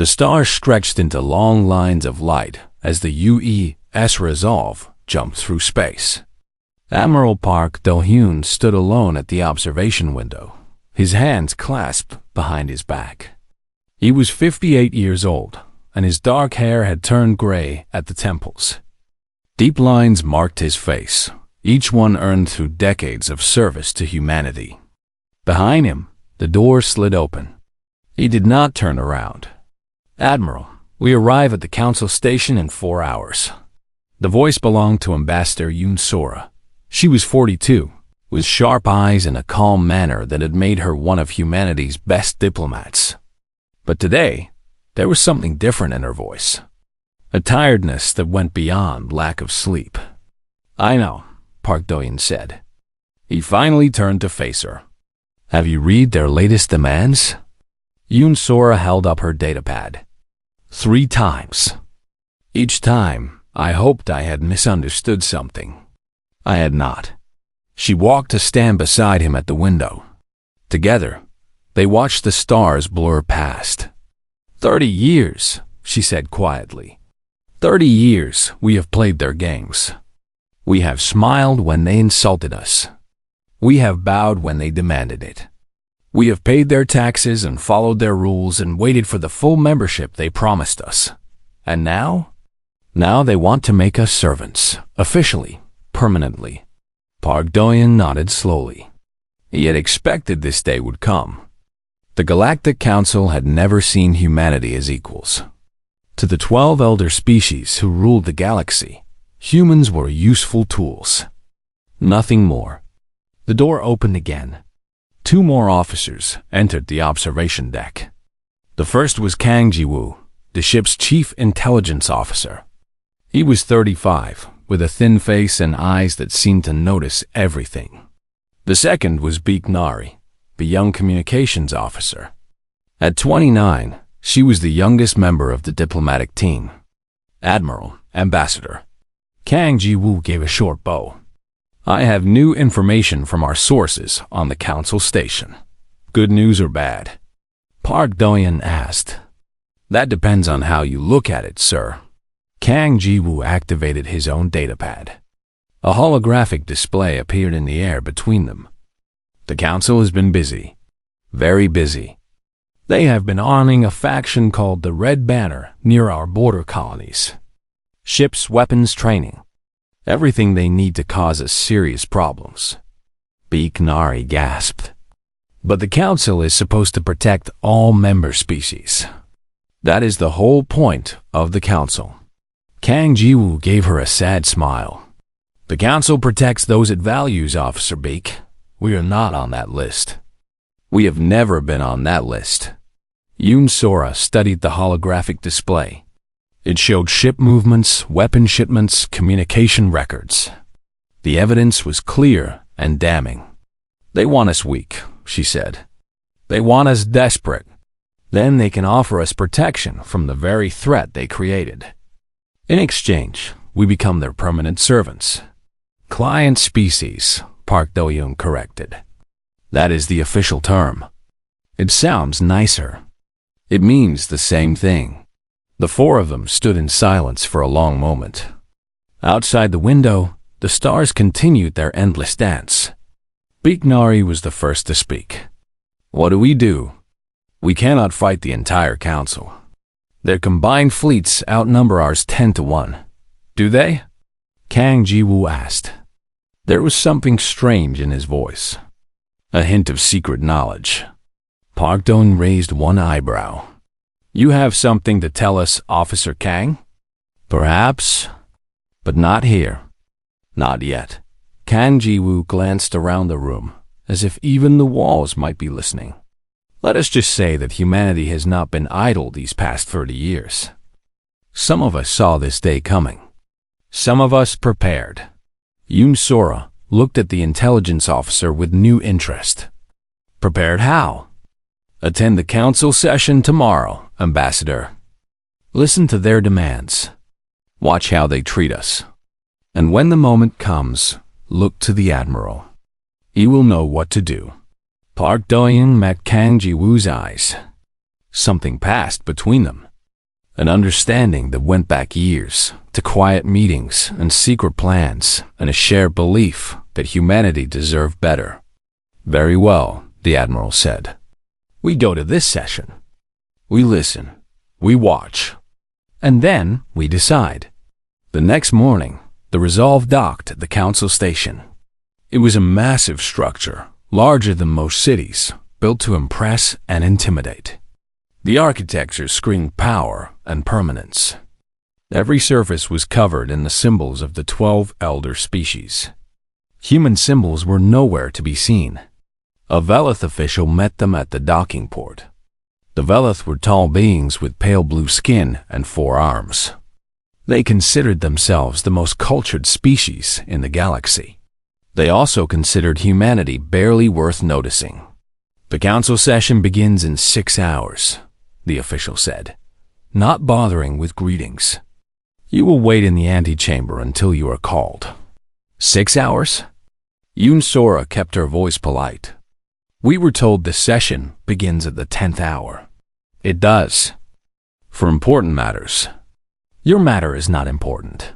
The stars stretched into long lines of light as the UES Resolve jumped through space. Admiral Park Do-hyun stood alone at the observation window, his hands clasped behind his back. He was 58 years old, and his dark hair had turned gray at the temples. Deep lines marked his face, each one earned through decades of service to humanity. Behind him, the door slid open. He did not turn around. "Admiral, we arrive at the council station in 4 hours." The voice belonged to Ambassador Yoon Sora. She was 42, with sharp eyes and a calm manner that had made her one of humanity's best diplomats. But today, there was something different in her voice. A tiredness that went beyond lack of sleep. "I know," Park Do-hyun said. He finally turned to face her. "Have you read their latest demands?" Yoon Sora held up her datapad. 3 times. Each time, I hoped I had misunderstood something. I had not. She walked to stand beside him at the window. Together, they watched the stars blur past. 30 years, she said quietly. 30 years we have played their games. We have smiled when they insulted us. We have bowed when they demanded it. We have paid their taxes and followed their rules and waited for the full membership they promised us. And now? Now they want to make us servants, officially, permanently. Park Do-hyun nodded slowly. He had expected this day would come. The Galactic Council had never seen humanity as equals. To the 12 elder species who ruled the galaxy, humans were useful tools. Nothing more. The door opened again. 2 more officers entered the observation deck. The first was Kang Ji-woo, the ship's chief intelligence officer. He was 35, with a thin face and eyes that seemed to notice everything. The second was Baek Nari, the young communications officer. At 29, she was the youngest member of the diplomatic team. "Admiral, Ambassador." Kang Ji-woo gave a short bow. "I have new information from our sources on the council station. Good news or bad?" Park Do-hyun asked. "That depends on how you look at it, sir." Kang Ji-woo activated his own datapad. A holographic display appeared in the air between them. "The council has been busy. Very busy. They have been arming a faction called the Red Banner near our border colonies. Ships, weapons, training. Everything they need to cause us serious problems." Baek Nari gasped. "But the council is supposed to protect all member species. That is the whole point of the council." Kang Ji-woo gave her a sad smile. "The council protects those it values, Officer Baek. We are not on that list. We have never been on that list." Yoon Sora studied the holographic display. It showed ship movements, weapon shipments, communication records. The evidence was clear and damning. "They want us weak," she said. "They want us desperate. Then they can offer us protection from the very threat they created. In exchange, we become their permanent servants." "Client species," Park Do-hyun corrected. "That is the official term. It sounds nicer. It means the same thing." The 4 of them stood in silence for a long moment. Outside the window, the stars continued their endless dance. Baek Nari was the first to speak. "What do we do? We cannot fight the entire council. Their combined fleets outnumber ours 10 to 1. Do they?" Kang Ji-woo asked. There was something strange in his voice. A hint of secret knowledge. Park Do-hyun raised one eyebrow. "You have something to tell us, Officer Kang?" "Perhaps, but not here. Not yet." Kang Ji-woo glanced around the room, as if even the walls might be listening. "Let us just say that humanity has not been idle these past 30 years. Some of us saw this day coming. Some of us prepared." Yoon Sora looked at the intelligence officer with new interest. "Prepared how?" "Attend the council session tomorrow, Ambassador. Listen to their demands. Watch how they treat us. And when the moment comes, look to the Admiral. He will know what to do." Park Do-hyun met Kang Ji-woo's eyes. Something passed between them. An understanding that went back years to quiet meetings and secret plans and a shared belief that humanity deserved better. Very well, the Admiral said. We go to this session. We listen. We watch. And then we decide. The next morning, the Resolve docked at the Council Station. It was a massive structure, larger than most cities, built to impress and intimidate. The architecture screamed power and permanence. Every surface was covered in the symbols of the 12 elder species. Human symbols were nowhere to be seen. A Velith official met them at the docking port. The Velith were tall beings with pale blue skin and 4 arms. They considered themselves the most cultured species in the galaxy. They also considered humanity barely worth noticing. The council session begins in 6 hours, the official said, not bothering with greetings. You will wait in the antechamber until you are called. 6 hours? Yun Sora kept her voice polite. We were told the session begins at the 10th hour. It does. For important matters. Your matter is not important.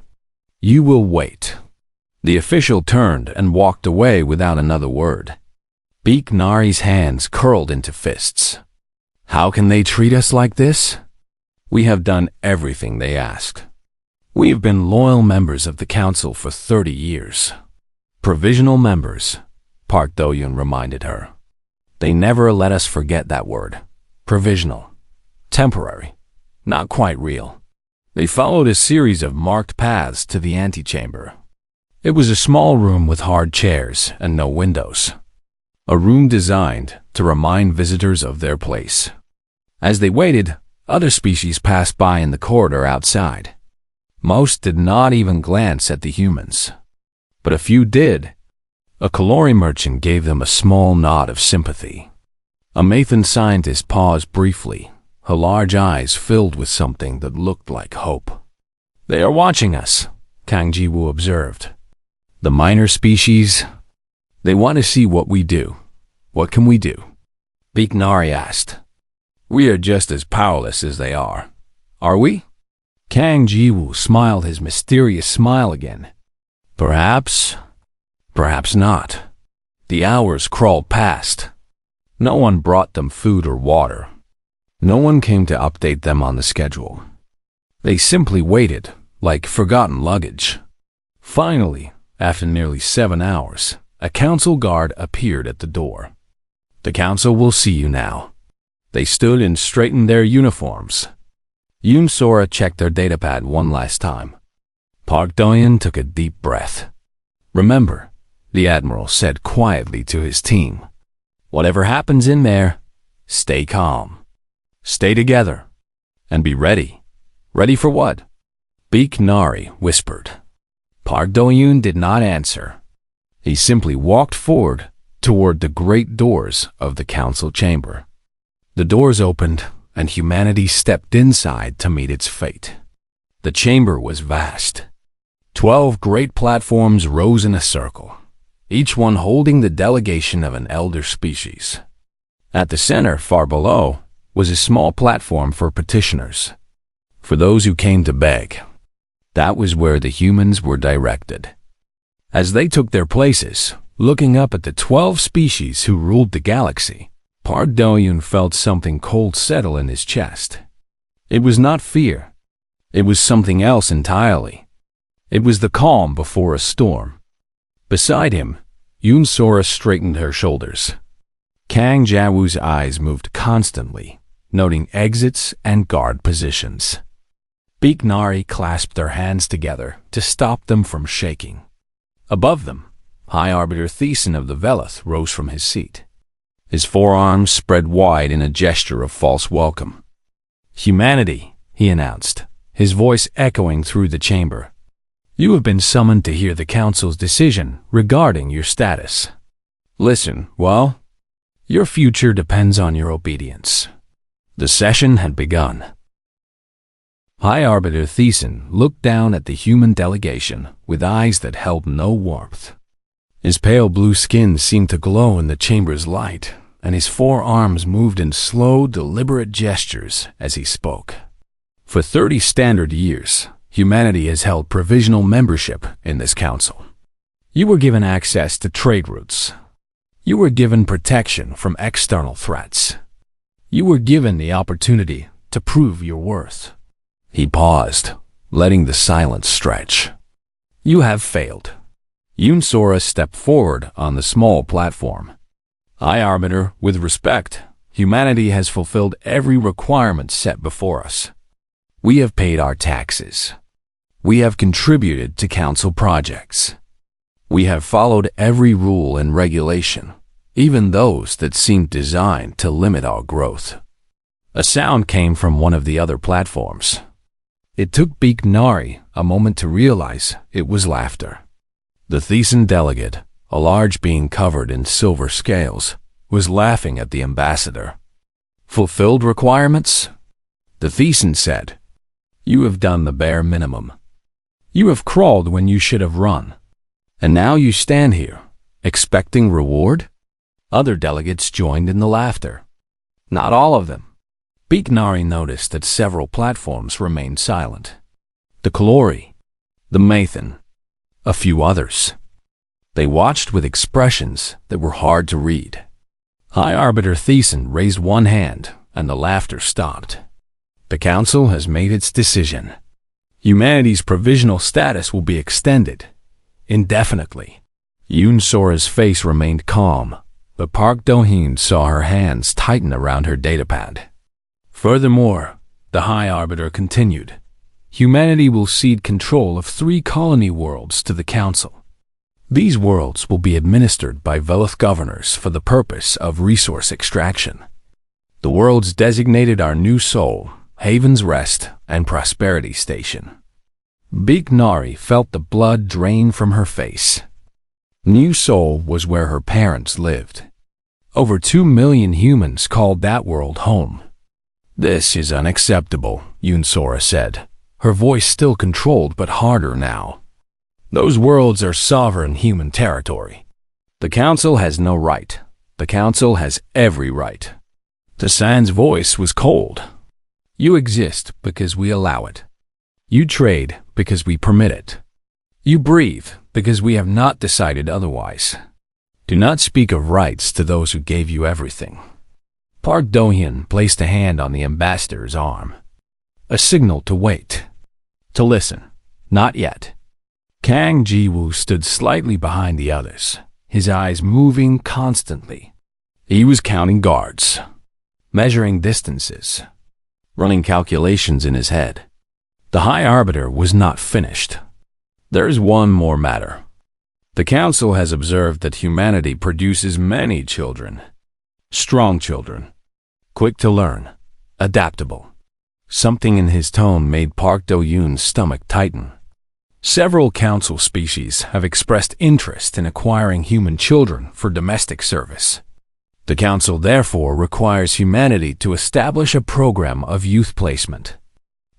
You will wait. The official turned and walked away without another word. Beak Nari's hands curled into fists. How can they treat us like this? We have done everything they asked. We have been loyal members of the council for 30 years. Provisional members, Park Do-yoon reminded her. They never let us forget that word. Provisional. Temporary. Not quite real. They followed a series of marked paths to the antechamber. It was a small room with hard chairs and no windows. A room designed to remind visitors of their place. As they waited, other species passed by in the corridor outside. Most did not even glance at the humans. But a few did. A Kalori merchant gave them a small nod of sympathy. A Mathan scientist paused briefly, her large eyes filled with something that looked like hope. They are watching us, Kang Ji-woo observed. The minor species, they want to see what we do. What can we do? Beak Nari asked. We are just as powerless as they are. Are we? Kang Ji-woo smiled his mysterious smile again. Perhaps, perhaps not. The hours crawled past. No one brought them food or water. No one came to update them on the schedule. They simply waited, like forgotten luggage. Finally, after nearly 7 hours, a council guard appeared at the door. The council will see you now. They stood and straightened their uniforms. Yun Sora checked their datapad one last time. Park Do-yoon took a deep breath. Remember, the Admiral said quietly to his team, whatever happens in there, stay calm. Stay together. And be ready. Ready for what? Beak Nari whispered. Park Do-yoon did not answer. He simply walked forward toward the great doors of the council chamber. The doors opened, and humanity stepped inside to meet its fate. The chamber was vast. 12 great platforms rose in a circle, each one holding the delegation of an elder species. At the center, far below, was a small platform for petitioners, for those who came to beg. That was where the humans were directed. As they took their places, looking up at the 12 species who ruled the galaxy, Park Do-yoon felt something cold settle in his chest. It was not fear. It was something else entirely. It was the calm before a storm. Beside him, Yun Sora straightened her shoulders. Kang Ji-woo's eyes moved constantly, noting exits and guard positions. Beak Nari clasped their hands together to stop them from shaking. Above them, High Arbiter Thiessen of the Velith rose from his seat. His forearms spread wide in a gesture of false welcome. Humanity, he announced, his voice echoing through the chamber. You have been summoned to hear the Council's decision regarding your status. Listen, well, your future depends on your obedience. The session had begun. High Arbiter Thiessen looked down at the human delegation with eyes that held no warmth. His pale blue skin seemed to glow in the chamber's light, and his 4 arms moved in slow, deliberate gestures as he spoke. For 30 standard years, humanity has held provisional membership in this council. You were given access to trade routes. You were given protection from external threats. You were given the opportunity to prove your worth. He paused, letting the silence stretch. You have failed. Yunsora stepped forward on the small platform. High Arbiter, with respect, humanity has fulfilled every requirement set before us. We have paid our taxes. We have contributed to council projects. We have followed every rule and regulation, even those that seemed designed to limit our growth. A sound came from one of the other platforms. It took Beak Nari a moment to realize it was laughter. The Thesan delegate, a large being covered in silver scales, was laughing at the ambassador. Fulfilled requirements? The Thesan said, "You have done the bare minimum. You have crawled when you should have run. And now you stand here, expecting reward?" Other delegates joined in the laughter. Not all of them. Beak Nari noticed that several platforms remained silent. The Kalori, the Mathan, a few others. They watched with expressions that were hard to read. High Arbiter Thesan raised one hand, and the laughter stopped. The council has made its decision. Humanity's provisional status will be extended indefinitely. Yunsora's face remained calm, but Park Do-hyun saw her hands tighten around her datapad. Furthermore, the High Arbiter continued, humanity will cede control of 3 colony worlds to the Council. These worlds will be administered by Velith governors for the purpose of resource extraction. The worlds designated are New Soul, Haven's Rest, and Prosperity Station. Beak Nari felt the blood drain from her face. New Soul was where her parents lived. Over 2 million humans called that world home. "This is unacceptable," Yunsora said, her voice still controlled but harder now. "Those worlds are sovereign human territory. The Council has no right. The Council has every right." The San's voice was cold. "You exist because we allow it. You trade because we permit it. You breathe because we have not decided otherwise. Do not speak of rights to those who gave you everything." Park Do-hyun placed a hand on the ambassador's arm. A signal to wait. To listen. Not yet. Kang Ji-woo stood slightly behind the others, his eyes moving constantly. He was counting guards, measuring distances, running calculations in his head. The High Arbiter was not finished. There's one more matter. The Council has observed that humanity produces many children. Strong children. Quick to learn. Adaptable. Something in his tone made Park Do-hyun's stomach tighten. Several Council species have expressed interest in acquiring human children for domestic service. The Council therefore requires humanity to establish a program of youth placement.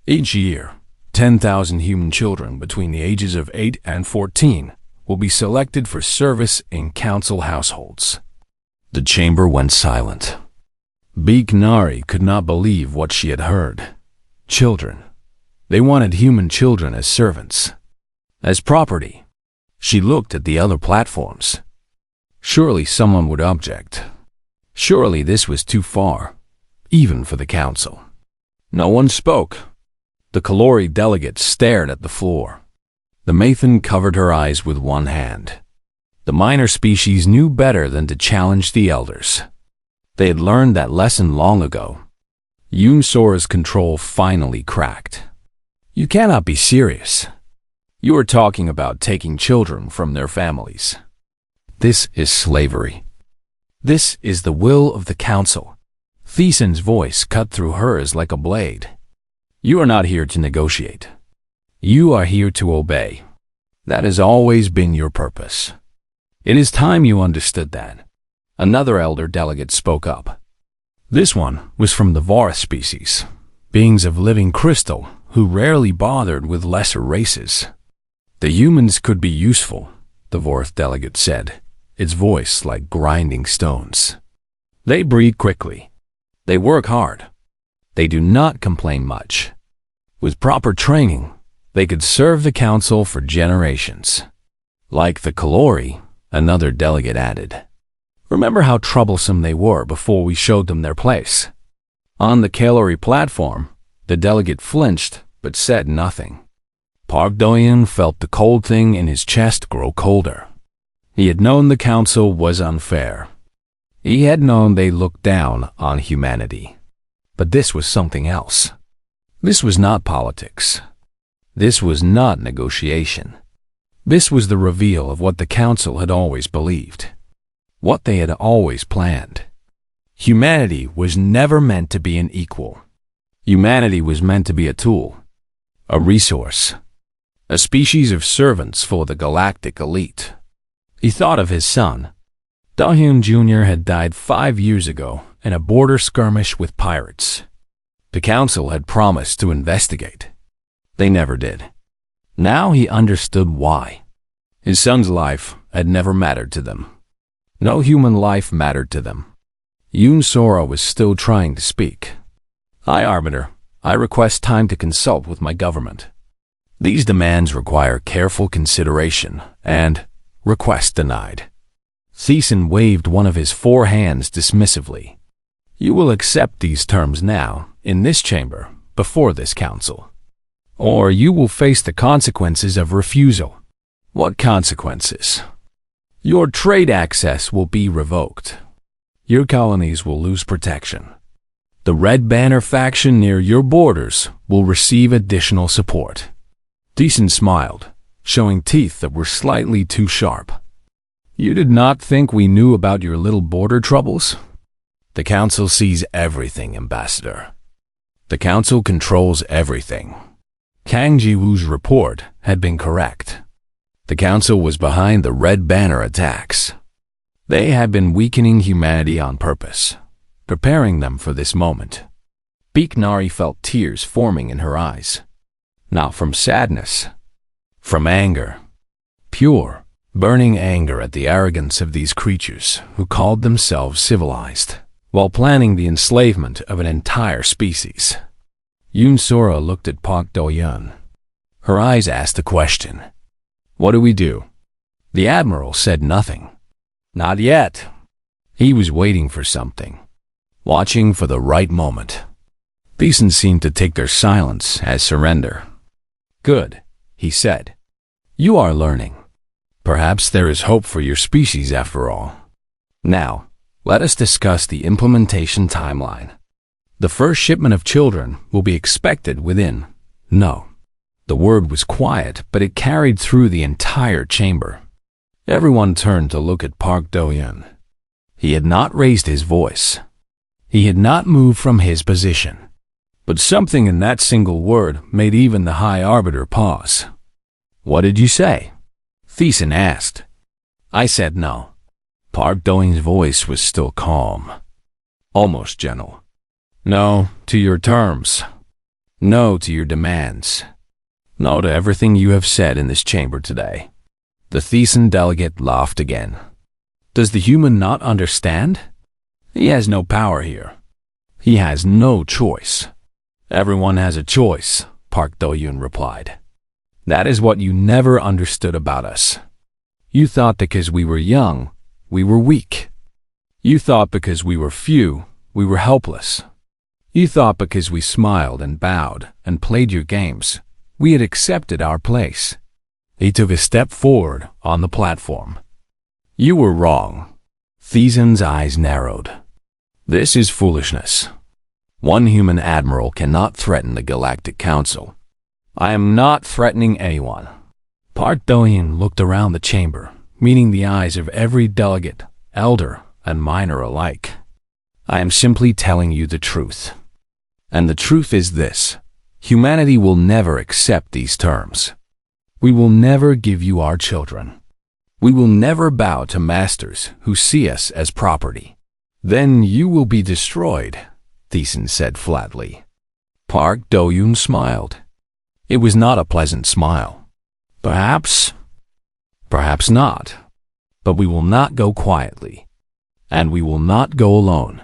Each year, 10,000 human children between the ages of 8 and 14 will be selected for service in Council households. The chamber went silent. Beak Nari could not believe what she had heard. Children. They wanted human children as servants, as property. She looked at the other platforms. Surely someone would object. Surely this was too far, even for the Council. No one spoke. The Kalori delegate stared at the floor. The Mathan covered her eyes with one hand. The minor species knew better than to challenge the elders. They had learned that lesson long ago. Yunsora's control finally cracked. "You cannot be serious. You are talking about taking children from their families. This is slavery. This is the will of the Council." Thesan's voice cut through hers like a blade. "You are not here to negotiate. You are here to obey. That has always been your purpose. It is time you understood that." Another elder delegate spoke up. This one was from the Vorth species, beings of living crystal who rarely bothered with lesser races. "The humans could be useful," the Vorth delegate said, its voice like grinding stones. "They breed quickly. They work hard. They do not complain much. With proper training, they could serve the council for generations. Like the Kalori, another delegate added. Remember how troublesome they were before we showed them their place? On the Kalori platform, the delegate flinched but said nothing. Park Do-hyun felt the cold thing in his chest grow colder. He had known the council was unfair. He had known they looked down on humanity. But this was something else. This was not politics. This was not negotiation. This was the reveal of what the council had always believed. What they had always planned. Humanity was never meant to be an equal. Humanity was meant to be a tool, a resource, a species of servants for the galactic elite. He thought of his son. Do-hyun Jr. had died 5 years ago in a border skirmish with pirates. The council had promised to investigate. They never did. Now he understood why. His son's life had never mattered to them. No human life mattered to them. Yoon Sora was still trying to speak. High Arbiter, I request time to consult with my government. These demands require careful consideration, and request denied. Thiessen waved one of his 4 hands dismissively. You will accept these terms now, in this chamber, before this council. Or you will face the consequences of refusal. What consequences? Your trade access will be revoked. Your colonies will lose protection. The Red Banner faction near your borders will receive additional support. Thiessen smiled, showing teeth that were slightly too sharp. You did not think we knew about your little border troubles? The council sees everything, Ambassador. The council controls everything. Kang Ji-woo's report had been correct. The council was behind the Red Banner attacks. They had been weakening humanity on purpose, preparing them for this moment. Beeknari felt tears forming in her eyes. Not from sadness, from anger. Pure, burning anger at the arrogance of these creatures who called themselves civilized, while planning the enslavement of an entire species. Yoon Sora looked at Park Do-hyun. Her eyes asked a question. What do we do? The Admiral said nothing. Not yet. He was waiting for something, watching for the right moment. Thiessen seemed to take their silence as surrender. Good, he said. You are learning. Perhaps there is hope for your species after all. Now, let us discuss the implementation timeline. The first shipment of children will be expected within. No. The word was quiet, but it carried through the entire chamber. Everyone turned to look at Park Do-hyun. He had not raised his voice. He had not moved from his position. But something in that single word made even the High Arbiter pause. What did you say? Thiessen asked. I said no. Park Do-hyun's voice was still calm, almost gentle. No to your terms. No to your demands. No to everything you have said in this chamber today. The Thiessen delegate laughed again. Does the human not understand? He has no power here. He has no choice. Everyone has a choice, Park Do-hyun replied. That is what you never understood about us. You thought because we were young, we were weak. You thought because we were few, we were helpless. You thought because we smiled and bowed and played your games, we had accepted our place. He took a step forward on the platform. You were wrong. Thiessen's eyes narrowed. This is foolishness. One human admiral cannot threaten the Galactic Council. I am not threatening anyone. Park Do-hyun looked around the chamber, meeting the eyes of every delegate, elder and minor alike. I am simply telling you the truth. And the truth is this. Humanity will never accept these terms. We will never give you our children. We will never bow to masters who see us as property. Then you will be destroyed, Thiessen said flatly. Park Do-hyun smiled. It was not a pleasant smile. Perhaps not. But we will not go quietly. And we will not go alone.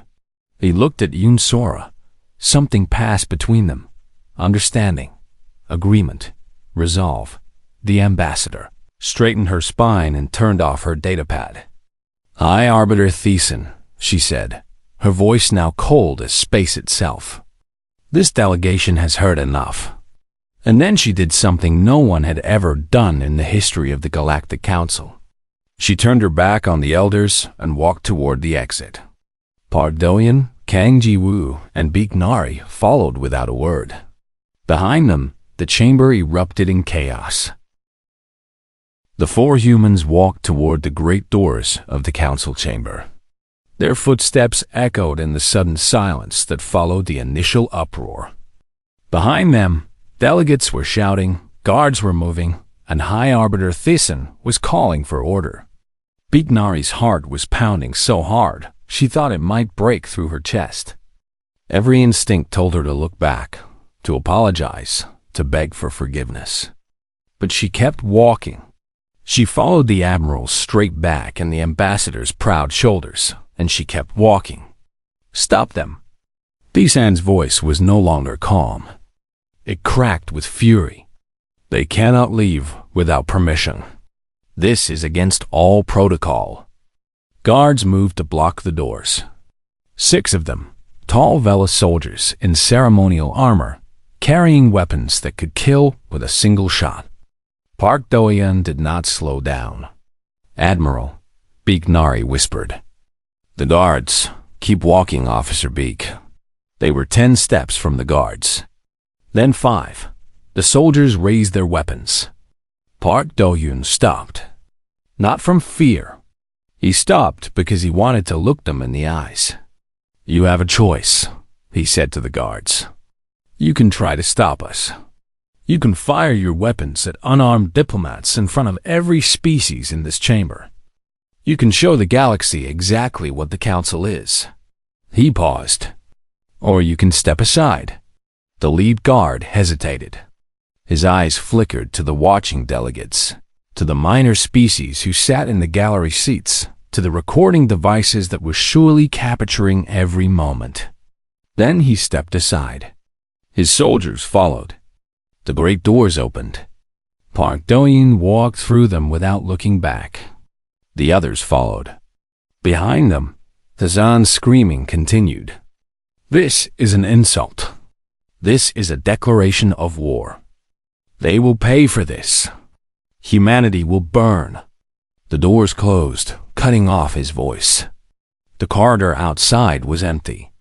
He looked at Yoon Sora. Something passed between them. Understanding, agreement, resolve. The ambassador straightened her spine and turned off her datapad. High Arbiter Thiessen, she said, her voice now cold as space itself. This delegation has heard enough. And then she did something no one had ever done in the history of the Galactic Council. She turned her back on the elders and walked toward the exit. Park Do-hyun, Kang Ji-woo, and Baek Nari followed without a word. Behind them, the chamber erupted in chaos. The four humans walked toward the great doors of the council chamber. Their footsteps echoed in the sudden silence that followed the initial uproar. Behind them, delegates were shouting, guards were moving, and High Arbiter Thiessen was calling for order. Baek Nari's heart was pounding so hard, she thought it might break through her chest. Every instinct told her to look back, to apologize, to beg for forgiveness. But she kept walking. She followed the admiral's straight back and the ambassador's proud shoulders, and she kept walking. Stop them. Thiessen's voice was no longer calm. It cracked with fury. They cannot leave without permission. This is against all protocol. Guards moved to block the doors. 6 of them, tall Vela soldiers in ceremonial armor, carrying weapons that could kill with a single shot. Park Do-hyun did not slow down. Admiral, Baek Nari whispered. The guards, keep walking, Officer Baek. They were 10 steps from the guards. Then 5. The soldiers raised their weapons. Park Do-hyun stopped. Not from fear. He stopped because he wanted to look them in the eyes. You have a choice, he said to the guards. You can try to stop us. You can fire your weapons at unarmed diplomats in front of every species in this chamber. You can show the galaxy exactly what the Council is. He paused. Or you can step aside. The lead guard hesitated. His eyes flickered to the watching delegates, to the minor species who sat in the gallery seats, to the recording devices that were surely capturing every moment. Then he stepped aside. His soldiers followed. The great doors opened. Park Do-hyun walked through them without looking back. The others followed. Behind them, Thiesen's screaming continued. This is an insult. This is a declaration of war. They will pay for this. Humanity will burn. The doors closed, cutting off his voice. The corridor outside was empty.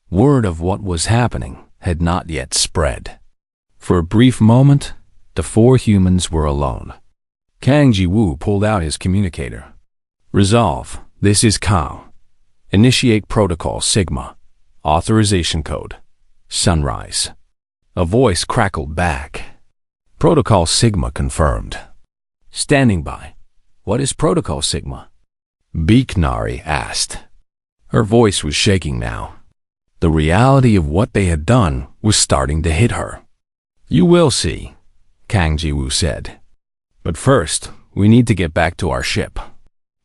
Word of what was happening had not yet spread. For a brief moment, the 4 humans were alone. Kang Ji-woo pulled out his communicator. Resolve, this is Kao. Initiate Protocol Sigma. Authorization Code. Sunrise. A voice crackled back. Protocol Sigma confirmed. Standing by. What is Protocol Sigma? Baek Nari asked. Her voice was shaking now. The reality of what they had done was starting to hit her. You will see, Kang Ji-woo said. But first, we need to get back to our ship.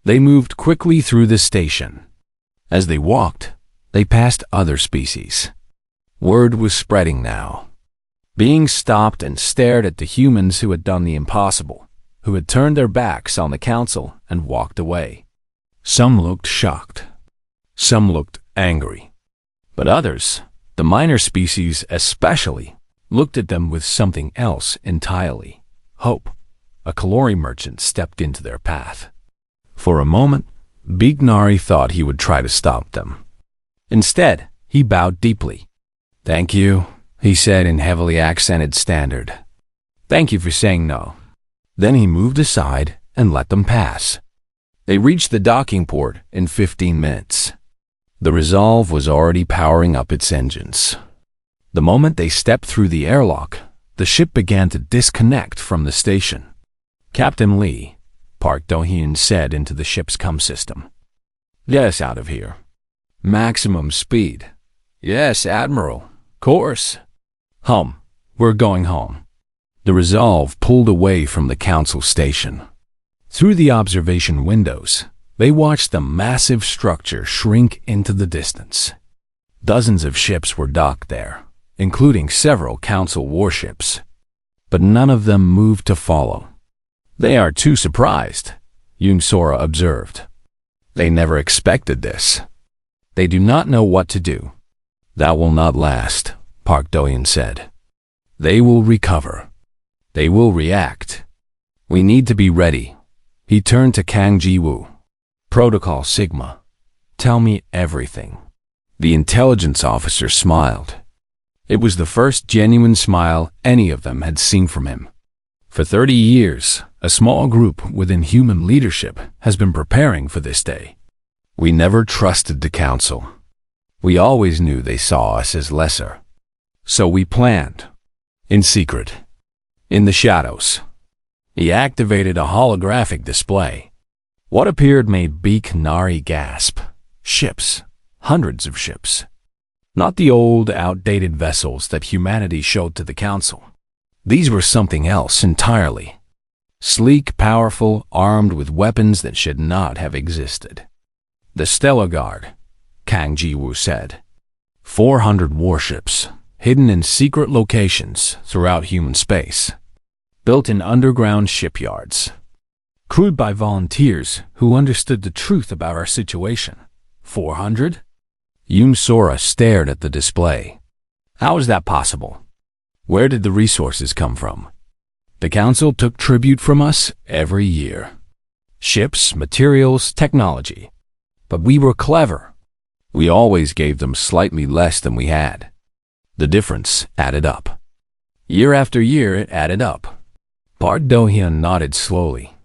They moved quickly through the station. As they walked, they passed other species. Word was spreading now. Beings stopped and stared at the humans who had done the impossible, who had turned their backs on the council and walked away. Some looked shocked. Some looked angry. But others, the minor species especially, looked at them with something else entirely. Hope. A caloric merchant stepped into their path. For a moment, Baek Nari thought he would try to stop them. Instead, he bowed deeply. Thank you, he said in heavily accented standard. Thank you for saying no. Then he moved aside and let them pass. They reached the docking port in 15 minutes. The Resolve was already powering up its engines. The moment they stepped through the airlock, the ship began to disconnect from the station. Captain Lee, Park Do-hyun said into the ship's comm system. Get us out of here. Maximum speed. Yes, Admiral. Course. We're going home. The Resolve pulled away from the council station. Through the observation windows, they watched the massive structure shrink into the distance. Dozens of ships were docked there, including several council warships. but none of them moved to follow. They are too surprised, Sora observed. They never expected this. They do not know what to do. That will not last, Park Do-hyun said. They will recover. They will react. We need to be ready. He turned to Kang Ji-woo. Protocol Sigma. Tell me everything. The intelligence officer smiled. It was the first genuine smile any of them had seen from him. For 30 years, a small group within human leadership has been preparing for this day. We never trusted the council. We always knew they saw us as lesser. So we planned. In secret. In the shadows. He activated a holographic display. What appeared made Beak Nari gasp. Ships. Hundreds of ships. Not the old, outdated vessels that humanity showed to the council. These were something else entirely. Sleek, powerful, armed with weapons that should not have existed. The Stellar Guard, Kang Ji-woo said. 400 warships, hidden in secret locations throughout human space. Built in underground shipyards. Crewed by volunteers who understood the truth about our situation. 400? Sora stared at the display. How is that possible? Where did the resources come from? The council took tribute from us every year. Ships, materials, technology. But we were clever. We always gave them slightly less than we had. The difference added up. Year after year, it added up. Park Do-hyun nodded slowly.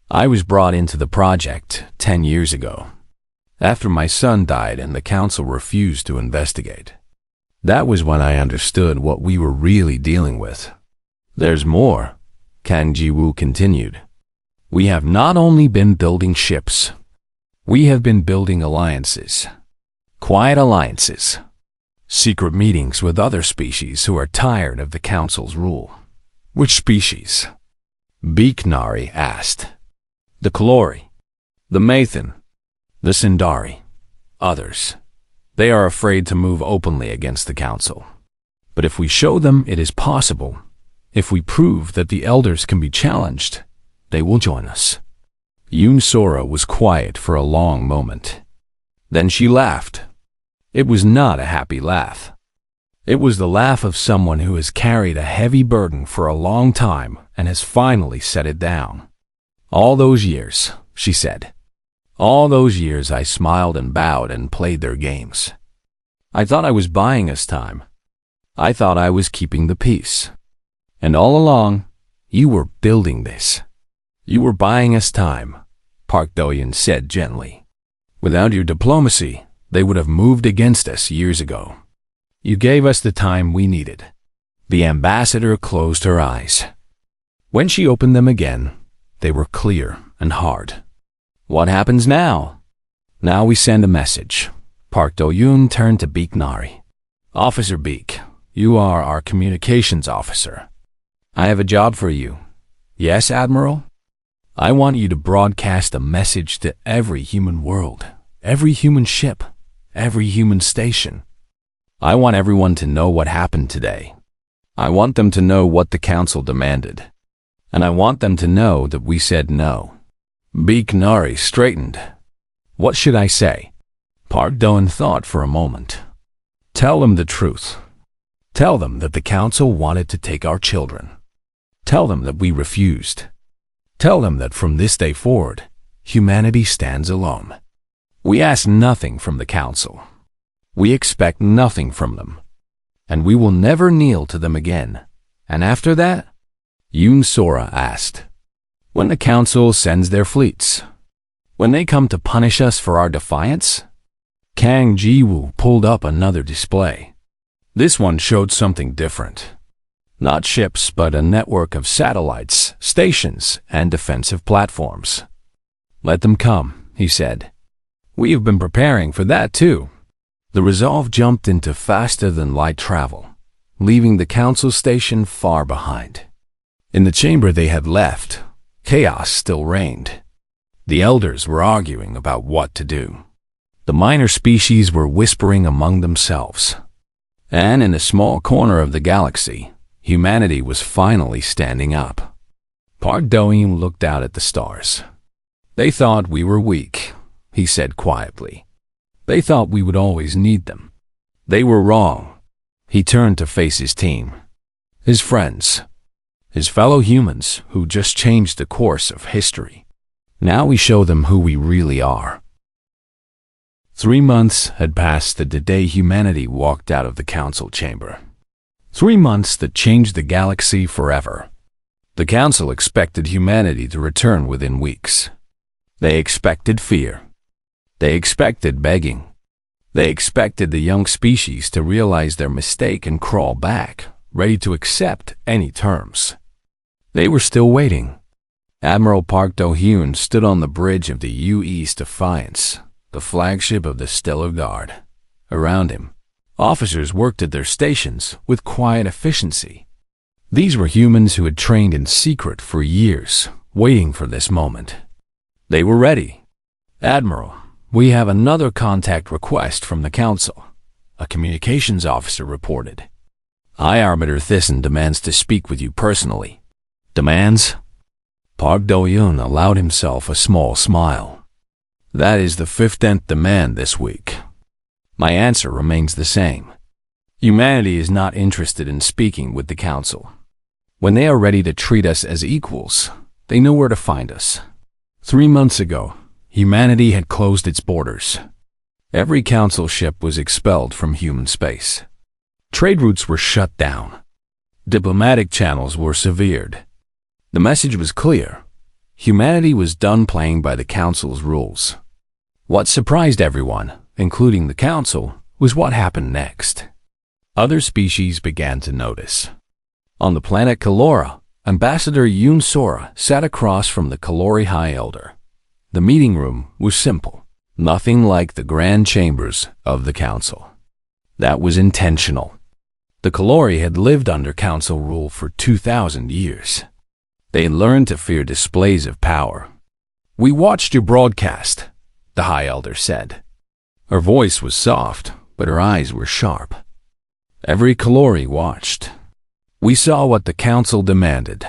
I was brought into the project 10 years ago. After my son died and the council refused to investigate. That was when I understood what we were really dealing with. There's more, Kang Ji-woo continued. We have not only been building ships. We have been building alliances. Quiet alliances. Secret meetings with other species who are tired of the council's rule. Which species? Beak Nari asked. The Kalori. The Mathan. The Sindari. Others. They are afraid to move openly against the council. But if we show them it is possible, if we prove that the elders can be challenged, they will join us. Sora was quiet for a long moment. Then she laughed. It was not a happy laugh. It was the laugh of someone who has carried a heavy burden for a long time and has finally set it down. All those years, she said. All those years I smiled and bowed and played their games. I thought I was buying us time. I thought I was keeping the peace. And all along, you were building this. You were buying us time, Park Do-hyun said gently. Without your diplomacy, they would have moved against us years ago. You gave us the time we needed. The ambassador closed her eyes. When she opened them again, they were clear and hard. What happens now? Now we send a message. Park Do-hyun turned to Beak Nari. Officer Beak, you are our communications officer. I have a job for you. Yes, Admiral? I want you to broadcast a message to every human world, every human ship, every human station. I want everyone to know what happened today. I want them to know what the council demanded. And I want them to know that we said no. Beak Nari straightened. What should I say? Park Do-hyun thought for a moment. Tell them the truth. Tell them that the council wanted to take our children. Tell them that we refused. Tell them that from this day forward, humanity stands alone. We ask nothing from the council. We expect nothing from them. And we will never kneel to them again. And after that? Sora asked. When the council sends their fleets. When they come to punish us for our defiance? Kang Ji-woo pulled up another display. This one showed something different. Not ships, but a network of satellites, stations, and defensive platforms. Let them come, he said. We have been preparing for that too. The Resolve jumped into faster-than-light travel, leaving the council station far behind. In the chamber they had left, chaos still reigned. The elders were arguing about what to do. The minor species were whispering among themselves. And in a small corner of the galaxy, Humanity was finally standing up. Park Do-yoon looked out at the stars. They thought we were weak, he said quietly. They thought we would always need them. They were wrong. He turned to face his team, his friends, his fellow humans who just changed the course of history. Now we show them who we really are. 3 months had passed the day humanity walked out of the council chamber. 3 months that changed the galaxy forever. The council expected humanity to return within weeks. They expected fear. They expected begging. They expected the young species to realize their mistake and crawl back, ready to accept any terms. They were still waiting. Admiral Park Do-hyun stood on the bridge of the U.E.'s Defiance, the flagship of the Stellar Guard. Around him, officers worked at their stations with quiet efficiency. These were humans who had trained in secret for years, waiting for this moment. They were ready. "Admiral, we have another contact request from the Council," a communications officer reported. "High Arbiter Thyssen demands to speak with you personally." "Demands?" Park Do-hyun allowed himself a small smile. "That is the 15th demand this week. My answer remains the same. Humanity is not interested in speaking with the Council. When they are ready to treat us as equals, they know where to find us." 3 months ago, humanity had closed its borders. Every Council ship was expelled from human space. Trade routes were shut down. Diplomatic channels were severed. The message was clear. Humanity was done playing by the Council's rules. What surprised everyone, including the Council, was what happened next. Other species began to notice. On the planet Kalora, Ambassador Yoon Sora sat across from the Kalori High Elder. The meeting room was simple, nothing like the grand chambers of the Council. That was intentional. The Kalori had lived under Council rule for 2,000 years. They learned to fear displays of power. "We watched your broadcast," the High Elder said. Her voice was soft, but her eyes were sharp. Every Kalori watched. "We saw what the Council demanded.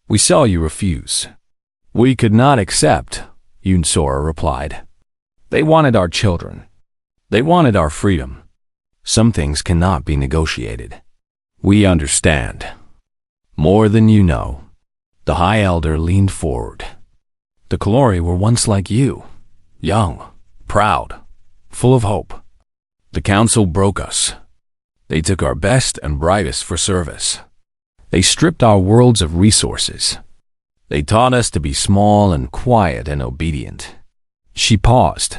We saw you refuse." "We could not accept," Yoon Sora replied. "They wanted our children. They wanted our freedom. Some things cannot be negotiated. We understand. More than you know." The High Elder leaned forward. "The Kalori were once like you, young, proud, full of hope. The Council broke us. They took our best and brightest for service. They stripped our worlds of resources. They taught us to be small and quiet and obedient." She paused.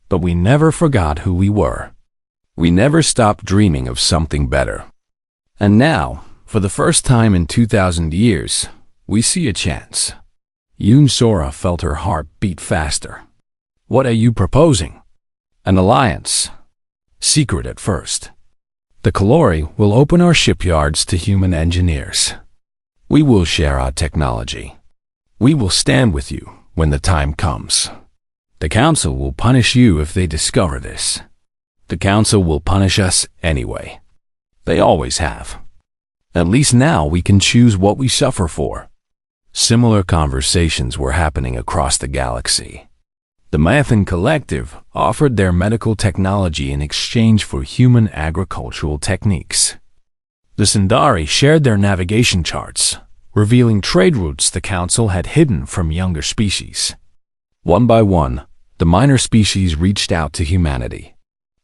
"But we never forgot who we were. We never stopped dreaming of something better. And now, for the first time in 2,000 years, we see a chance." Yoon Sora felt her heart beat faster. "What are you proposing?" "An alliance. Secret at first. The Kalori will open our shipyards to human engineers. We will share our technology. We will stand with you when the time comes. The Council will punish you if they discover this. The Council will punish us anyway. They always have. At least now we can choose what we suffer for." Similar conversations were happening across the galaxy. The Mathan Collective offered their medical technology in exchange for human agricultural techniques. The Sundari shared their navigation charts, revealing trade routes the Council had hidden from younger species. One by one, the minor species reached out to humanity.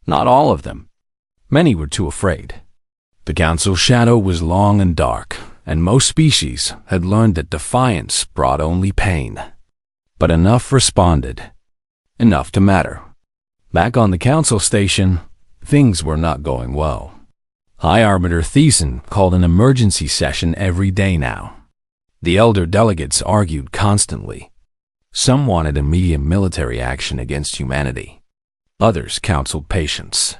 Not all of them. Many were too afraid. The Council's shadow was long and dark, and most species had learned that defiance brought only pain. But enough responded. Enough to matter. Back on the Council station, things were not going well. High Arbiter Thyssen called an emergency session every day now. The elder delegates argued constantly. Some wanted immediate military action against humanity. Others counseled patience.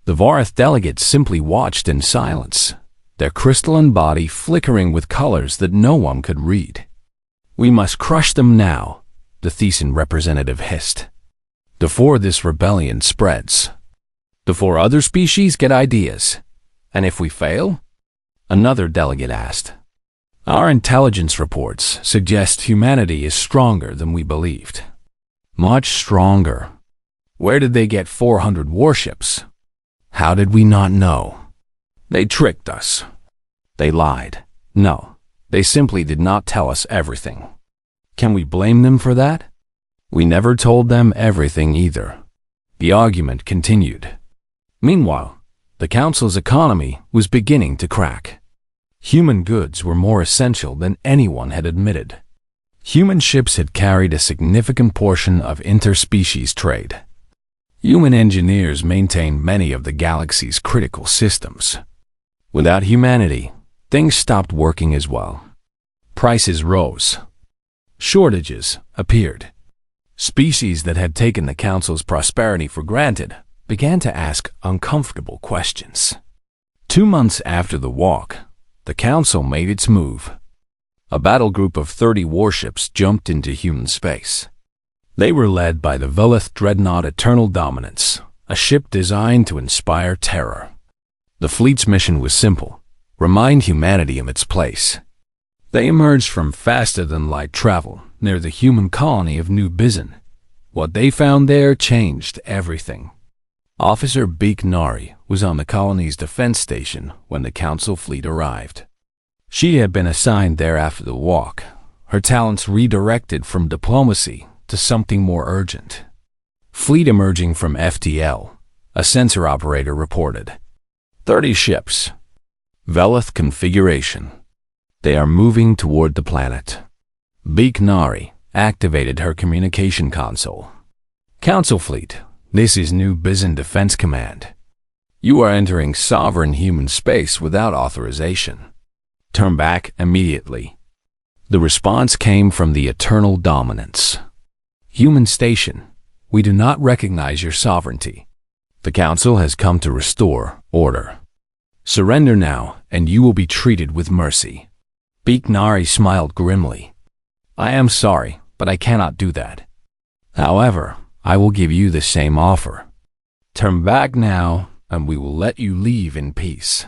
The Vorath delegates simply watched in silence, their crystalline body flickering with colors that no one could read. "We must crush them now," the Thyssen representative hissed. "Before this rebellion spreads. Before other species get ideas. And if we fail, Another delegate asked. Our intelligence reports suggest humanity is stronger than we believed. Much stronger. Where did they get 400 warships? How did we not know? They tricked us. They lied. No, they simply did not tell us everything. Can we blame them for that? We never told them everything either. The argument continued. Meanwhile, the Council's economy was beginning to crack. Human goods were more essential than anyone had admitted. Human ships had carried a significant portion of interspecies trade. Human engineers maintained many of the galaxy's critical systems. Without humanity, things stopped working as well. Prices rose. Shortages appeared. Species that had taken the Council's prosperity for granted began to ask uncomfortable questions. 2 months after the walk, the Council made its move. A battle group of 30 warships jumped into human space. They were led by the Velith dreadnought Eternal Dominance, a ship designed to inspire terror. The fleet's mission was simple: remind humanity of its place. They emerged from faster-than-light travel near the human colony of New Bizin. What they found there changed everything. Officer Beak Nari was on the colony's defense station when the Council fleet arrived. She had been assigned there after the walk, her talents redirected from diplomacy to something more urgent. Fleet emerging from FTL, a sensor operator reported. 30 ships. Velith configuration. They are moving toward the planet. Beak Nari activated her communication console. Council fleet, this is New Bizin Defense Command. You are entering sovereign human space without authorization. Turn back immediately. The response came from the Eternal Dominance. Human station, we do not recognize your sovereignty. The Council has come to restore order. Surrender now, and you will be treated with mercy. Beak Nari smiled grimly. I am sorry, but I cannot do that. However, I will give you the same offer. Turn back now, and we will let you leave in peace.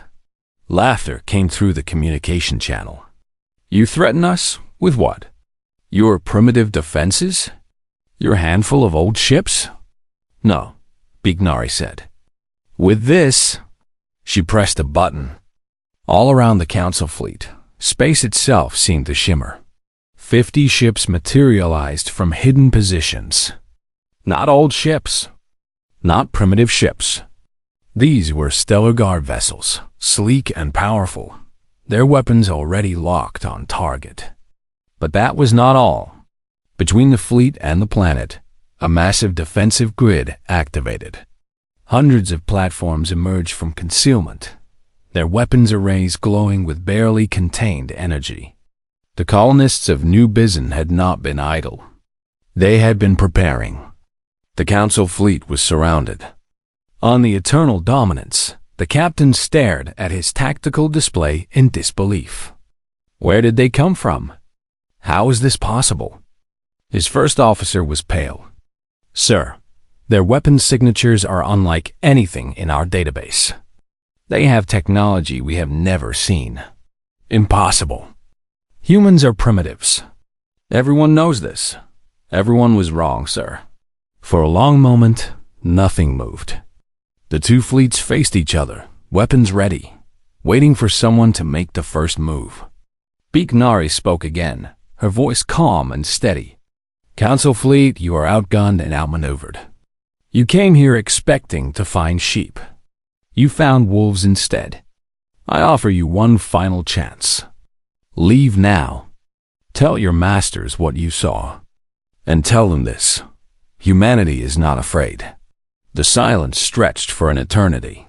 Laughter came through the communication channel. You threaten us? With what? Your primitive defenses? Your handful of old ships? No, Beak Nari said. With this, she pressed a button. All around the Council fleet, space itself seemed to shimmer. 50 ships materialized from hidden positions. Not old ships. Not primitive ships. These were Stellar Guard vessels, sleek and powerful, their weapons already locked on target. But that was not all. Between the fleet and the planet, a massive defensive grid activated. Hundreds of platforms emerged from concealment, their weapons arrays glowing with barely contained energy. The colonists of New Bizin had not been idle. They had been preparing. The Council fleet was surrounded. On the Eternal Dominance, the captain stared at his tactical display in disbelief. Where did they come from? How is this possible? His first officer was pale. Sir, their weapon signatures are unlike anything in our database. They have technology we have never seen. Impossible. Humans are primitives. Everyone knows this. Everyone was wrong, sir. For a long moment, nothing moved. The two fleets faced each other, weapons ready, waiting for someone to make the first move. Beak Nari spoke again, her voice calm and steady. Council fleet, you are outgunned and outmaneuvered. You came here expecting to find sheep. You found wolves instead. I offer you one final chance. Leave now. Tell your masters what you saw. And tell them this. Humanity is not afraid. The silence stretched for an eternity.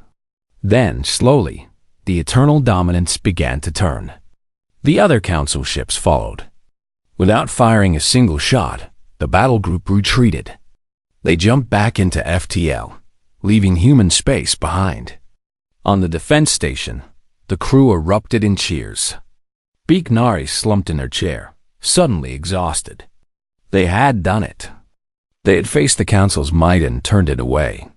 Then, slowly, the Eternal Dominance began to turn. The other Council ships followed. Without firing a single shot, the battle group retreated. They jumped back into FTL, leaving human space behind. On the defense station, the crew erupted in cheers. Beak Nari slumped in her chair, suddenly exhausted. They had done it. They had faced the Council's might and turned it away.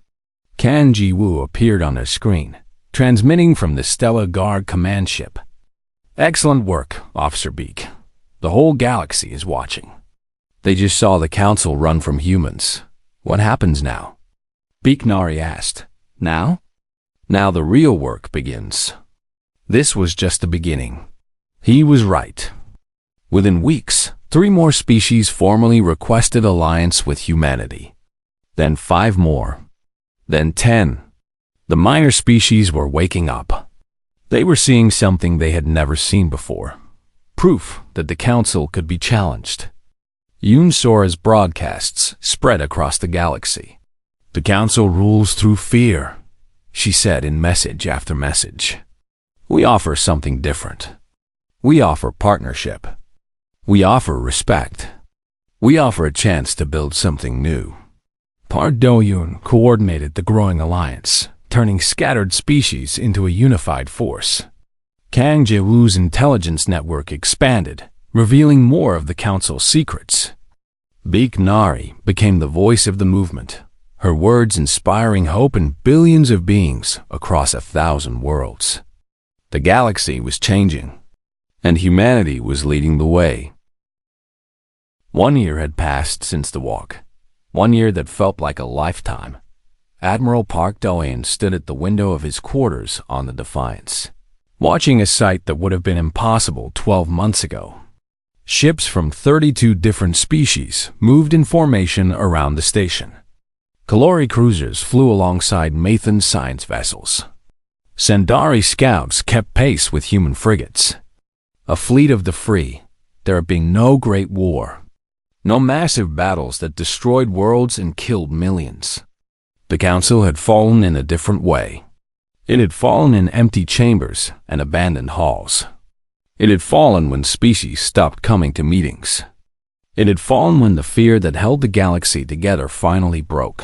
Kan Ji-woo appeared on their screen, transmitting from the Stellar Guard command ship, Excellent work, Officer Beak. The whole galaxy is watching. They just saw the council run from humans. What happens now? Beak Nari asked. Now? Now the real work begins. This was just the beginning. He was right. Within weeks, 3 more species formally requested alliance with humanity. Then 5 more. Then 10. The minor species were waking up. They were seeing something they had never seen before. Proof that the council could be challenged. Sora's broadcasts spread across the galaxy. The council rules through fear, she said in message after message. We offer something different. We offer partnership. We offer respect. We offer a chance to build something new. Park Do-yoon coordinated the growing alliance, turning scattered species into a unified force. Kang Jae-woo's intelligence network expanded, revealing more of the council's secrets. Beak Nari became the voice of the movement, her words inspiring hope in billions of beings across 1,000 worlds. The galaxy was changing, and humanity was leading the way. 1 year had passed since the walk, 1 year that felt like a lifetime. Admiral Park Do-eun stood at the window of his quarters on the Defiance, watching a sight that would have been impossible 12 months ago. Ships from 32 different species moved in formation around the station. Kalori cruisers flew alongside Mathan's science vessels. Sendari scouts kept pace with human frigates. A fleet of the free, there had been no great war. No massive battles that destroyed worlds and killed millions. The council had fallen in a different way. It had fallen in empty chambers and abandoned halls. It had fallen when species stopped coming to meetings. It had fallen when the fear that held the galaxy together finally broke.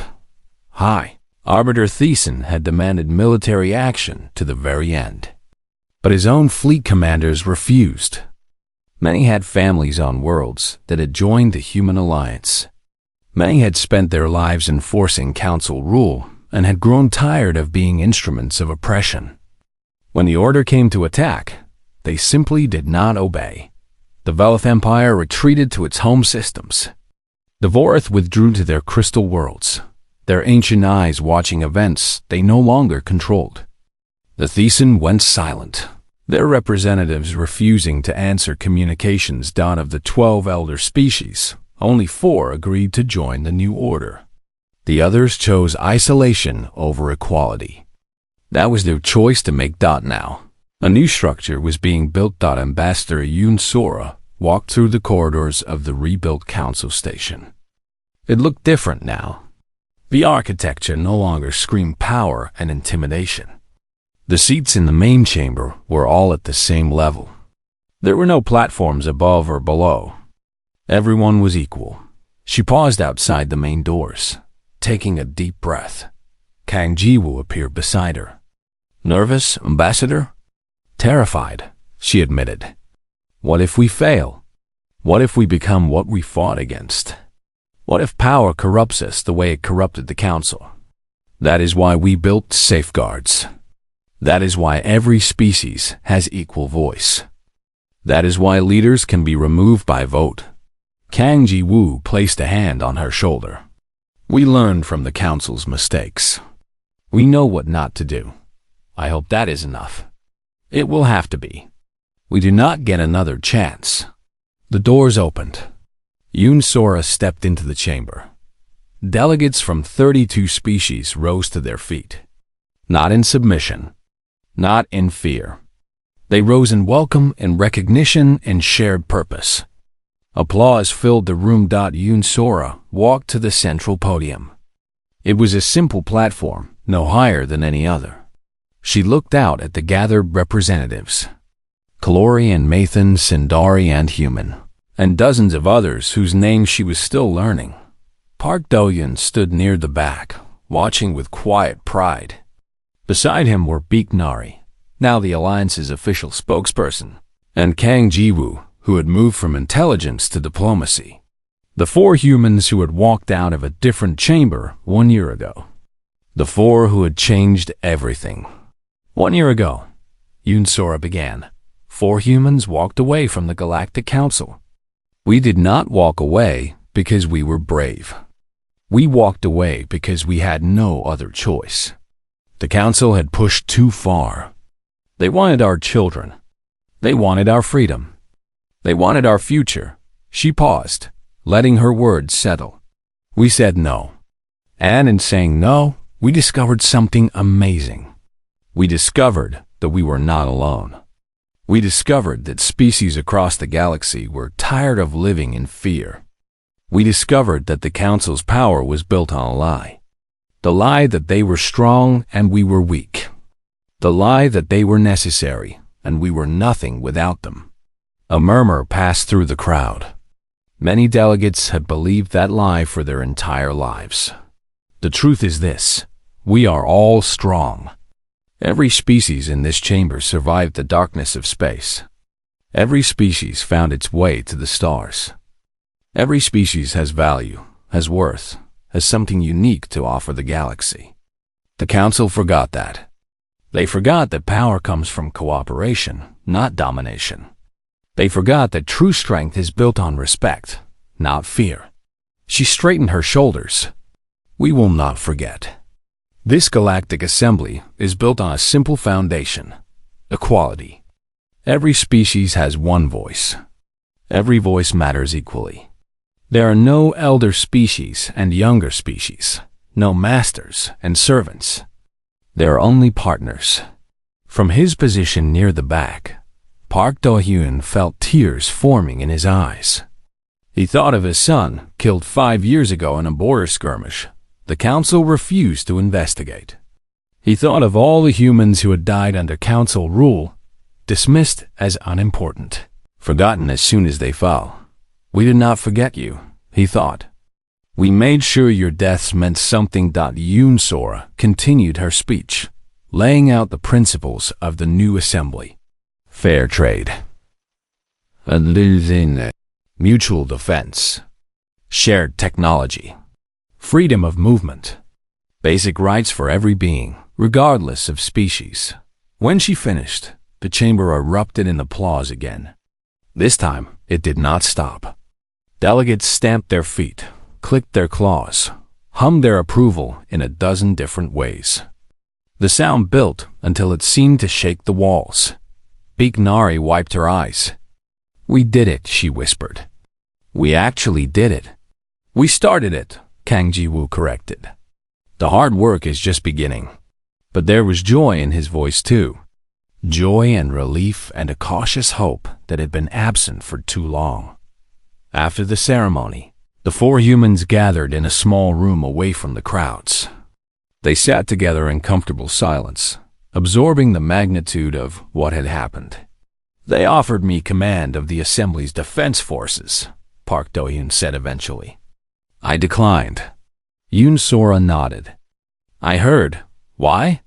High Arbiter Thiessen had demanded military action to the very end. But his own fleet commanders refused. Many had families on worlds that had joined the human alliance. Many had spent their lives enforcing council rule and had grown tired of being instruments of oppression. When the order came to attack, they simply did not obey. The Velith Empire retreated to its home systems. The Vorith withdrew to their crystal worlds, their ancient eyes watching events they no longer controlled. The Thiessen went silent, their representatives refusing to answer communications done of the 12 elder species. Only 4 agreed to join the new order. The others chose isolation over equality. That was their choice to make. Now, a new structure was being built. Ambassador Sora walked through the corridors of the rebuilt council station. It looked different now. The architecture no longer screamed power and intimidation. The seats in the main chamber were all at the same level. There were no platforms above or below. Everyone was equal. She paused outside the main doors, taking a deep breath. Kang Ji-woo appeared beside her. Nervous, Ambassador? Terrified, she admitted. What if we fail? What if we become what we fought against? What if power corrupts us the way it corrupted the council? That is why we built safeguards. That is why every species has equal voice. That is why leaders can be removed by vote. Kang Ji-woo placed a hand on her shoulder. We learned from the council's mistakes. We know what not to do. I hope that is enough. It will have to be. We do not get another chance. The doors opened. Sora stepped into the chamber. Delegates from 32 species rose to their feet. Not in submission. Not in fear. They rose in welcome and recognition and shared purpose. Applause filled the room. Sora walked to the central podium. It was a simple platform, no higher than any other. She looked out at the gathered representatives. Kalori and Mathan, Sindari and Human, and dozens of others whose names she was still learning. Park Do-yoon stood near the back, watching with quiet pride. Beside him were Beak Nari, now the Alliance's official spokesperson, and Kang Ji-woo, who had moved from intelligence to diplomacy. The 4 humans who had walked out of a different chamber 1 year ago. The 4 who had changed everything. 1 year ago, Sora began, 4 humans walked away from the Galactic Council. We did not walk away because we were brave. We walked away because we had no other choice. The Council had pushed too far. They wanted our children. They wanted our freedom. They wanted our future. She paused, letting her words settle. We said no. And in saying no, we discovered something amazing. We discovered that we were not alone. We discovered that species across the galaxy were tired of living in fear. We discovered that the Council's power was built on a lie. The lie that they were strong and we were weak. The lie that they were necessary and we were nothing without them. A murmur passed through the crowd. Many delegates had believed that lie for their entire lives. The truth is this: we are all strong. Every species in this chamber survived the darkness of space. Every species found its way to the stars. Every species has value, has worth, has something unique to offer the galaxy. The Council forgot that. They forgot that power comes from cooperation, not domination. They forgot that true strength is built on respect, not fear. She straightened her shoulders. We will not forget. This galactic assembly is built on a simple foundation: equality. Every species has one voice. Every voice matters equally. There are no elder species and younger species, no masters and servants. There are only partners. From his position near the back, Park Do-hyun felt tears forming in his eyes. He thought of his son, killed 5 years ago in a border skirmish. The Council refused to investigate. He thought of all the humans who had died under Council rule, dismissed as unimportant, forgotten as soon as they fell. We did not forget you, he thought. We made sure your deaths meant something. Yoon Sora continued her speech, laying out the principles of the new assembly. Fair trade. Mutual defense. Shared technology. Freedom of movement. Basic rights for every being, regardless of species. When she finished, the chamber erupted in applause again. This time, it did not stop. Delegates stamped their feet, clicked their claws, hummed their approval in a dozen different ways. The sound built until it seemed to shake the walls. Nari wiped her eyes. We did it, she whispered. We actually did it. We started it, Kang Ji-woo corrected. The hard work is just beginning. But there was joy in his voice too. Joy and relief and a cautious hope that had been absent for too long. After the ceremony, the 4 humans gathered in a small room away from the crowds. They sat together in comfortable silence, absorbing the magnitude of what had happened. They offered me command of the Assembly's defense forces, Park Do-hyun said eventually. I declined. Yoon Sora nodded. I heard. Why?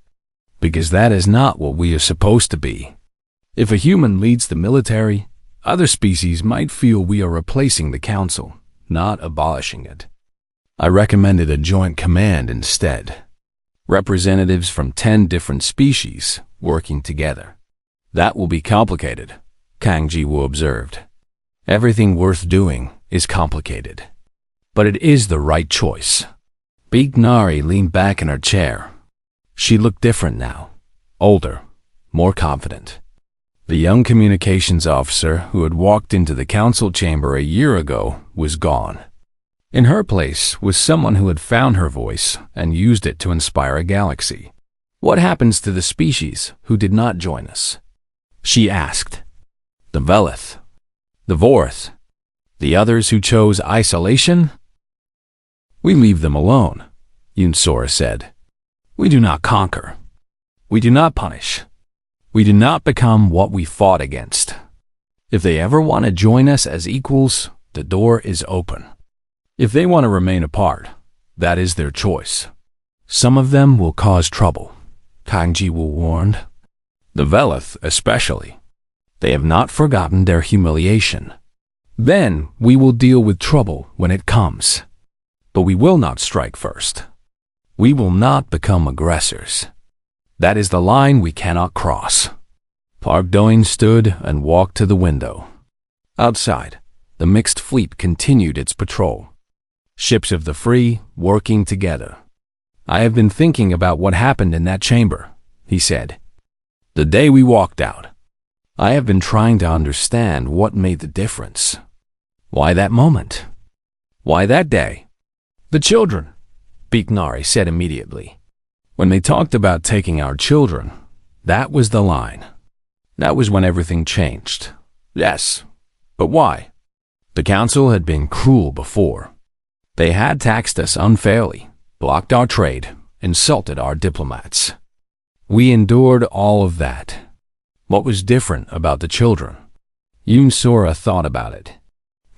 Because that is not what we are supposed to be. If a human leads the military, other species might feel we are replacing the Council, not abolishing it. I recommended a joint command instead. Representatives from 10 different species working together. That will be complicated, Kang Ji-woo observed. Everything worth doing is complicated. But it is the right choice. Nari leaned back in her chair. She looked different now, older, more confident. The young communications officer who had walked into the Council chamber a year ago was gone. In her place was someone who had found her voice and used it to inspire a galaxy. What happens to the species who did not join us? She asked. The Velith, the Vorth, the others who chose isolation? We leave them alone, Yoon Sora said. We do not conquer. We do not punish. We do not become what we fought against. If they ever want to join us as equals, the door is open. If they want to remain apart, that is their choice. Some of them will cause trouble, Kang Ji-woo warned. The Velith especially. They have not forgotten their humiliation. Then we will deal with trouble when it comes. But we will not strike first. We will not become aggressors. That is the line we cannot cross. Park Do-hyun stood and walked to the window. Outside, the mixed fleet continued its patrol. Ships of the free, working together. "I have been thinking about what happened in that chamber," he said. "The day we walked out. I have been trying to understand what made the difference. Why that moment? Why that day?" "The children," Nari said immediately. "When they talked about taking our children, that was the line. That was when everything changed." "Yes, but why?" "The council had been cruel before. They had taxed us unfairly, blocked our trade, insulted our diplomats. We endured all of that. What was different about the children?" Yoon Sora thought about it.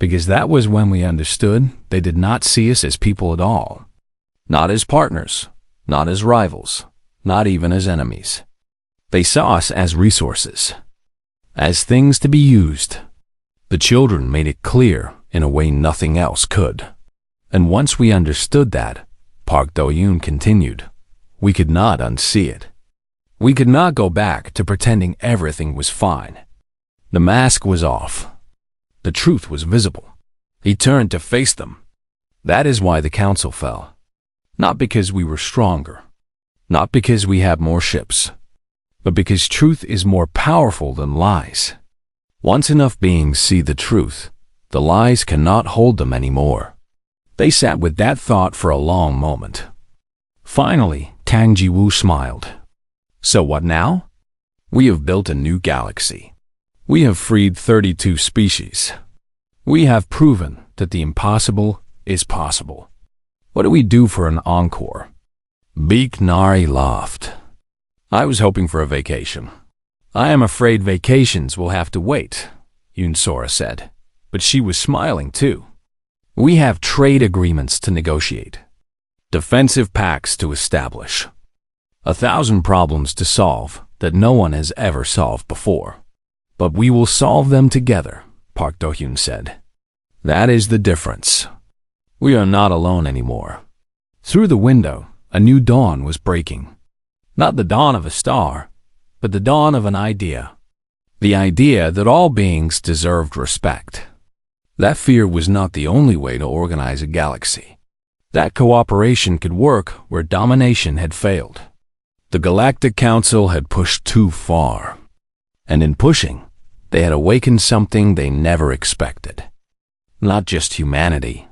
"Because that was when we understood they did not see us as people at all. Not as partners, not as rivals, not even as enemies. They saw us as resources, as things to be used. The children made it clear in a way nothing else could. And once we understood that," Park Do-hyun continued, "we could not unsee it. We could not go back to pretending everything was fine. The mask was off. The truth was visible. He turned to face them. That is why the council fell. Not because we were stronger, not because we had more ships, but because truth is more powerful than lies. Once enough beings see the truth, the lies cannot hold them anymore." They sat with that thought for a long moment. Finally, Kang Ji-woo smiled. "So what now? We have built a new galaxy. We have freed 32 species. We have proven that the impossible is possible. What do we do for an encore?" Nari laughed. "I was hoping for a vacation." "I am afraid vacations will have to wait," Yoon Sora said, but she was smiling too. "We have trade agreements to negotiate, defensive pacts to establish, 1,000 problems to solve that no one has ever solved before. But we will solve them together," Park Do-hyun said. "That is the difference. We are not alone anymore." Through the window, a new dawn was breaking. Not the dawn of a star, but the dawn of an idea. The idea that all beings deserved respect. That fear was not the only way to organize a galaxy. That cooperation could work where domination had failed. The Galactic Council had pushed too far. And in pushing, they had awakened something they never expected. Not just humanity.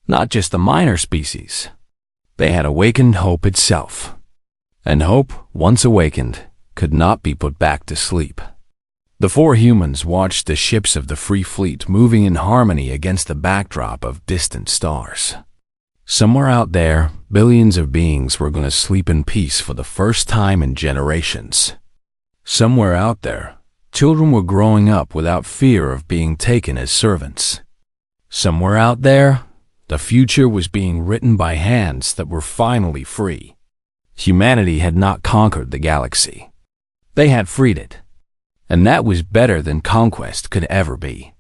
Not just the minor species. They had awakened hope itself. And hope, once awakened, could not be put back to sleep. The four humans watched the ships of the Free Fleet moving in harmony against the backdrop of distant stars. Somewhere out there, billions of beings were going to sleep in peace for the first time in generations. Somewhere out there, children were growing up without fear of being taken as servants. Somewhere out there, the future was being written by hands that were finally free. Humanity had not conquered the galaxy. They had freed it. And that was better than conquest could ever be.